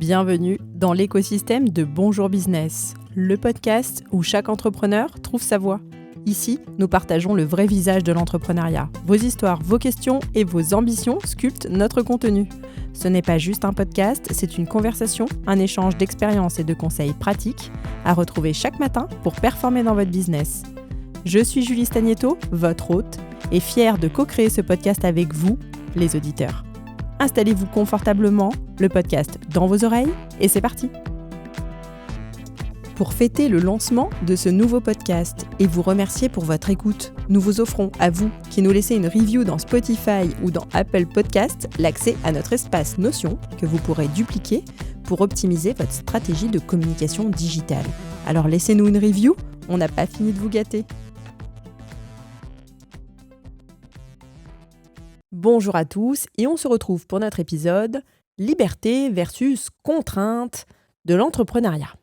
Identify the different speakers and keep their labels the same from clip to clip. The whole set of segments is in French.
Speaker 1: Bienvenue dans l'écosystème de Bonjour Business, le podcast où chaque entrepreneur trouve sa voie. Ici, nous partageons le vrai visage de l'entrepreneuriat. Vos histoires, vos questions et vos ambitions sculptent notre contenu. Ce n'est pas juste un podcast, c'est une conversation, un échange d'expériences et de conseils pratiques à retrouver chaque matin pour performer dans votre business. Je suis Julie Stagnetto, votre hôte, et fière de co-créer ce podcast avec vous, les auditeurs. Installez-vous confortablement, le podcast dans vos oreilles, et c'est parti. Pour fêter le lancement de ce nouveau podcast et vous remercier pour votre écoute, nous vous offrons à vous qui nous laissez une review dans Spotify ou dans Apple Podcasts l'accès à notre espace Notion que vous pourrez dupliquer pour optimiser votre stratégie de communication digitale. Alors laissez-nous une review, on n'a pas fini de vous gâter. Bonjour à tous et on se retrouve pour notre épisode Liberté versus contrainte de l'entrepreneuriat.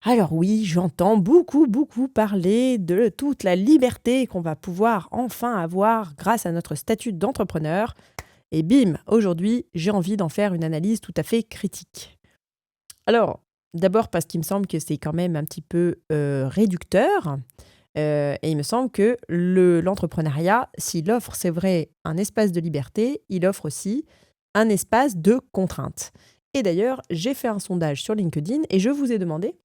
Speaker 1: Alors oui, j'entends beaucoup parler de toute la liberté qu'on va pouvoir enfin avoir grâce à notre statut d'entrepreneur. Et bim, aujourd'hui, j'ai envie d'en faire une analyse tout à fait critique. Alors, d'abord parce qu'il me semble que c'est quand même un petit peu réducteur. Et il me semble que l'entrepreneuriat, s'il offre, c'est vrai, un espace de liberté, il offre aussi un espace de contrainte. Et d'ailleurs, j'ai fait un sondage sur LinkedIn et je vous ai demandé,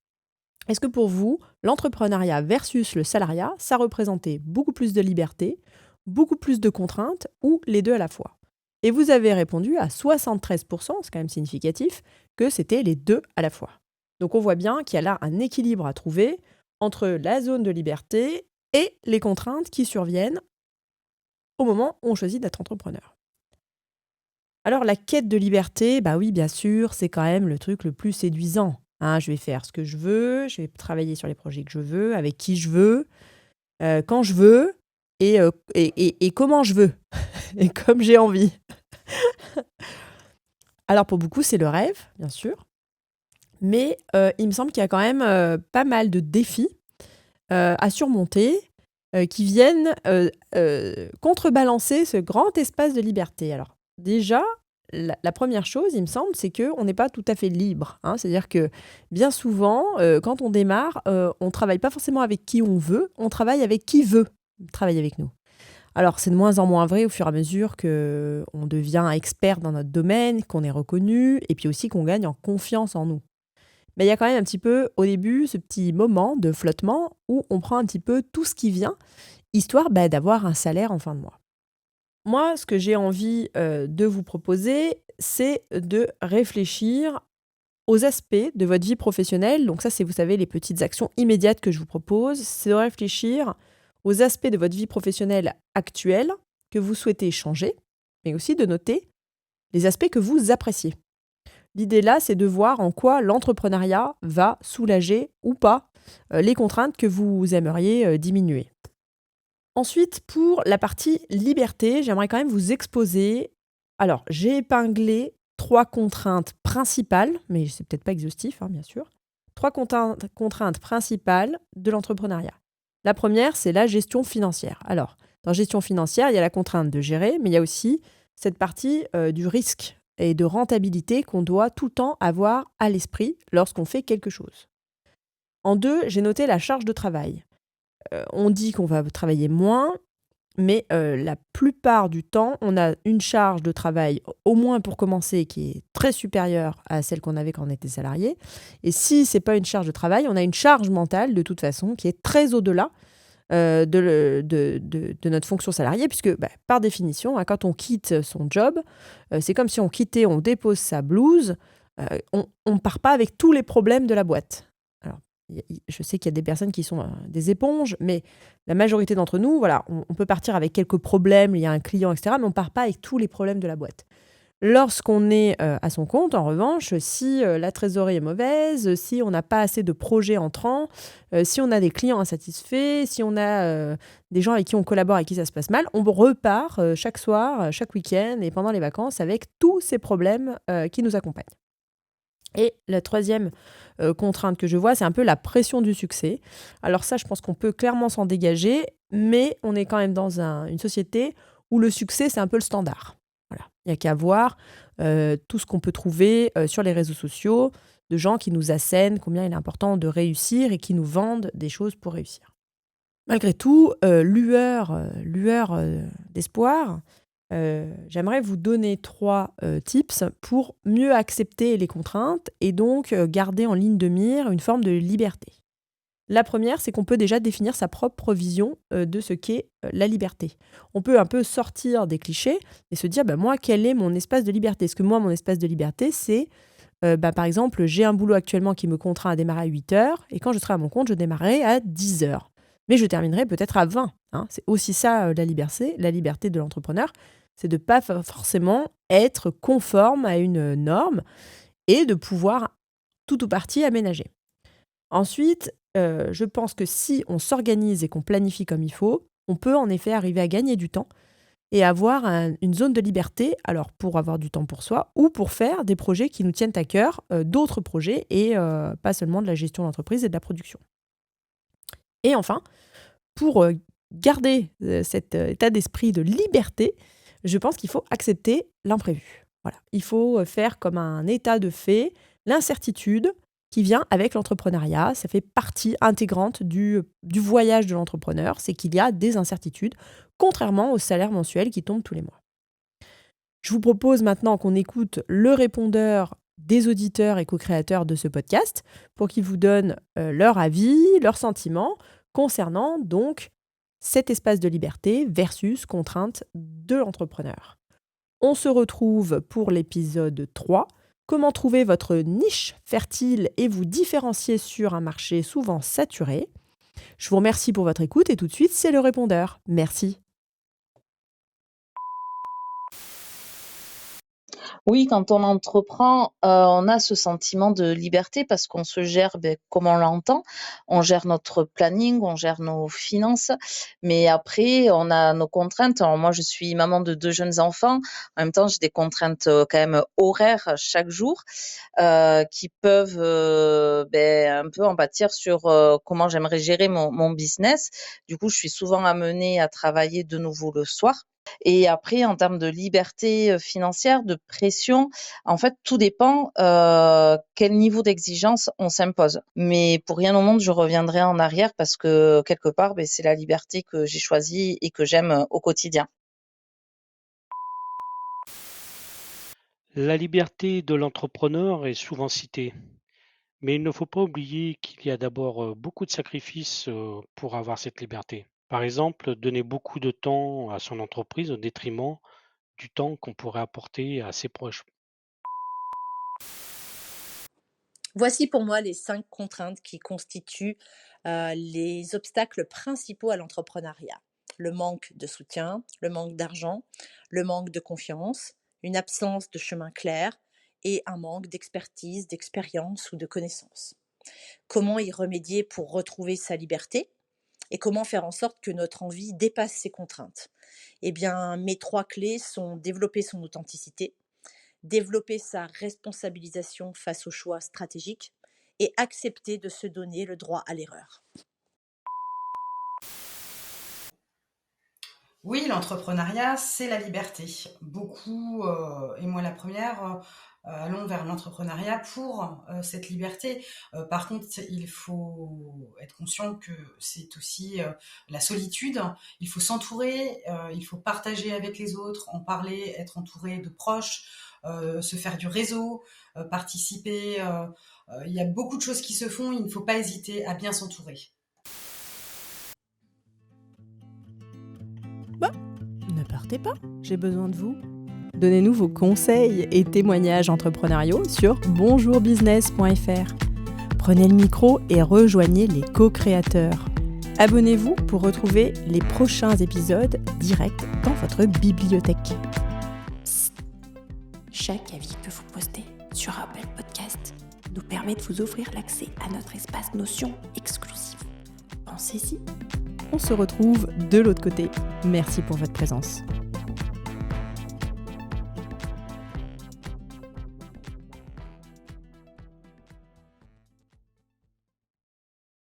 Speaker 1: est-ce que pour vous, l'entrepreneuriat versus le salariat, ça représentait beaucoup plus de liberté, beaucoup plus de contraintes ou les deux à la fois ? Et vous avez répondu à 73%, c'est quand même significatif, que c'était les deux à la fois. Donc on voit bien qu'il y a là un équilibre à trouver entre la zone de liberté et les contraintes qui surviennent au moment où on choisit d'être entrepreneur. Alors la quête de liberté, bah oui, bien sûr, c'est quand même le truc le plus séduisant. Je vais faire ce que je veux, je vais travailler sur les projets que je veux, avec qui je veux, quand je veux et comment je veux, et comme j'ai envie. Alors pour beaucoup, c'est le rêve, bien sûr, mais il me semble qu'il y a quand même pas mal de défis à surmonter qui viennent contrebalancer ce grand espace de liberté. Alors déjà, la première chose, il me semble, c'est qu'on n'est pas tout à fait libre. C'est-à-dire que bien souvent, quand on démarre, on ne travaille pas forcément avec qui on veut, on travaille avec qui veut travailler avec nous. Alors, c'est de moins en moins vrai au fur et à mesure qu'on devient expert dans notre domaine, qu'on est reconnu, et puis aussi qu'on gagne en confiance en nous. Mais il y a quand même un petit peu, au début, ce petit moment de flottement où on prend un petit peu tout ce qui vient, histoire d'avoir un salaire en fin de mois. Moi, ce que j'ai envie de vous proposer, c'est de réfléchir aux aspects de votre vie professionnelle. Donc ça, c'est, vous savez, les petites actions immédiates que je vous propose. C'est de réfléchir aux aspects de votre vie professionnelle actuelle que vous souhaitez changer, mais aussi de noter les aspects que vous appréciez. L'idée là, c'est de voir en quoi l'entrepreneuriat va soulager ou pas les contraintes que vous aimeriez diminuer. Ensuite, pour la partie liberté, j'aimerais quand même vous exposer. Alors, j'ai épinglé 3 contraintes principales, mais c'est peut-être pas exhaustif, bien sûr. 3 contraintes principales de l'entrepreneuriat. La première, c'est la gestion financière. Alors, dans gestion financière, il y a la contrainte de gérer, mais il y a aussi cette partie du risque et de rentabilité qu'on doit tout le temps avoir à l'esprit lorsqu'on fait quelque chose. En 2, j'ai noté la charge de travail. On dit qu'on va travailler moins, mais la plupart du temps, on a une charge de travail, au moins pour commencer, qui est très supérieure à celle qu'on avait quand on était salarié. Et si ce n'est pas une charge de travail, on a une charge mentale, de toute façon, qui est très au-delà de notre fonction salariée, puisque par définition, quand on quitte son job, c'est comme si on quittait, on dépose sa blouse, on ne part pas avec tous les problèmes de la boîte. Alors, je sais qu'il y a des personnes qui sont des éponges, mais la majorité d'entre nous, voilà, on peut partir avec quelques problèmes, il y a un client, etc., mais on ne part pas avec tous les problèmes de la boîte. Lorsqu'on est à son compte, en revanche, si la trésorerie est mauvaise, si on n'a pas assez de projets entrants, si on a des clients insatisfaits, si on a des gens avec qui on collabore et qui ça se passe mal, on repart chaque soir, chaque week-end et pendant les vacances avec tous ces problèmes qui nous accompagnent. Et la troisième contrainte que je vois, c'est un peu la pression du succès. Alors ça, je pense qu'on peut clairement s'en dégager, mais on est quand même dans une société où le succès, c'est un peu le standard. Voilà. Il n'y a qu'à voir tout ce qu'on peut trouver sur les réseaux sociaux, de gens qui nous assènent combien il est important de réussir et qui nous vendent des choses pour réussir. Malgré tout, lueur d'espoir, j'aimerais vous donner 3 tips pour mieux accepter les contraintes et donc garder en ligne de mire une forme de liberté. La première, c'est qu'on peut déjà définir sa propre vision de ce qu'est la liberté. On peut un peu sortir des clichés et se dire, moi, quel est mon espace de liberté? Est-ce que moi, mon espace de liberté, c'est, par exemple, j'ai un boulot actuellement qui me contraint à démarrer à 8 heures et quand je serai à mon compte, je démarrerai à 10 heures. Mais je terminerai peut-être à 20. Hein. C'est aussi ça la liberté de l'entrepreneur, c'est de ne pas forcément être conforme à une norme et de pouvoir tout ou partie aménager. Ensuite, je pense que si on s'organise et qu'on planifie comme il faut, on peut en effet arriver à gagner du temps et avoir une zone de liberté, alors pour avoir du temps pour soi ou pour faire des projets qui nous tiennent à cœur, d'autres projets et pas seulement de la gestion d'entreprise et de la production. Et enfin, pour garder cet état d'esprit de liberté, je pense qu'il faut accepter l'imprévu. Voilà. Il faut faire comme un état de fait, l'incertitude qui vient avec l'entrepreneuriat. Ça fait partie intégrante du voyage de l'entrepreneur, c'est qu'il y a des incertitudes, contrairement au salaire mensuel qui tombe tous les mois. Je vous propose maintenant qu'on écoute le répondeur des auditeurs et co-créateurs de ce podcast pour qu'ils vous donnent leur avis, leurs sentiments concernant donc cet espace de liberté versus contrainte de l'entrepreneur. On se retrouve pour l'épisode 3. Comment trouver votre niche fertile et vous différencier sur un marché souvent saturé. Je vous remercie pour votre écoute et tout de suite, c'est le répondeur. Merci.
Speaker 2: Oui, quand on entreprend, on a ce sentiment de liberté parce qu'on se gère, comme on l'entend. On gère notre planning, on gère nos finances, mais après on a nos contraintes. Alors moi, je suis maman de 2 jeunes enfants. En même temps, j'ai des contraintes, quand même horaires chaque jour, qui peuvent, un peu en pâtir sur, comment j'aimerais gérer mon business. Du coup, je suis souvent amenée à travailler de nouveau le soir. Et après, en termes de liberté financière, de pression, en fait, tout dépend quel niveau d'exigence on s'impose. Mais pour rien au monde, je reviendrai en arrière parce que quelque part, c'est la liberté que j'ai choisie et que j'aime au quotidien.
Speaker 3: La liberté de l'entrepreneur est souvent citée, mais il ne faut pas oublier qu'il y a d'abord beaucoup de sacrifices pour avoir cette liberté. Par exemple, donner beaucoup de temps à son entreprise au détriment du temps qu'on pourrait apporter à ses proches.
Speaker 4: Voici pour moi les 5 contraintes qui constituent les obstacles principaux à l'entrepreneuriat. Le manque de soutien, le manque d'argent, le manque de confiance, une absence de chemin clair et un manque d'expertise, d'expérience ou de connaissances. Comment y remédier pour retrouver sa liberté et comment faire en sorte que notre envie dépasse ces contraintes? Eh bien, mes 3 clés sont développer son authenticité, développer sa responsabilisation face aux choix stratégiques et accepter de se donner le droit à l'erreur.
Speaker 5: Oui, l'entrepreneuriat, c'est la liberté. Beaucoup, et moi la première, allons vers l'entrepreneuriat pour cette liberté. Par contre, il faut être conscient que c'est aussi la solitude. Il faut s'entourer, il faut partager avec les autres, en parler, être entouré de proches, se faire du réseau, participer. Il y a beaucoup de choses qui se font, il ne faut pas hésiter à bien s'entourer.
Speaker 1: Ne partez pas, j'ai besoin de vous. Donnez-nous vos conseils et témoignages entrepreneuriaux sur bonjourbusiness.fr. Prenez le micro et rejoignez les co-créateurs. Abonnez-vous pour retrouver les prochains épisodes directs dans votre bibliothèque. Psst. Chaque avis que vous postez sur Apple Podcast nous permet de vous offrir l'accès à notre espace Notion exclusif. Pensez-y. On se retrouve de l'autre côté. Merci pour votre présence.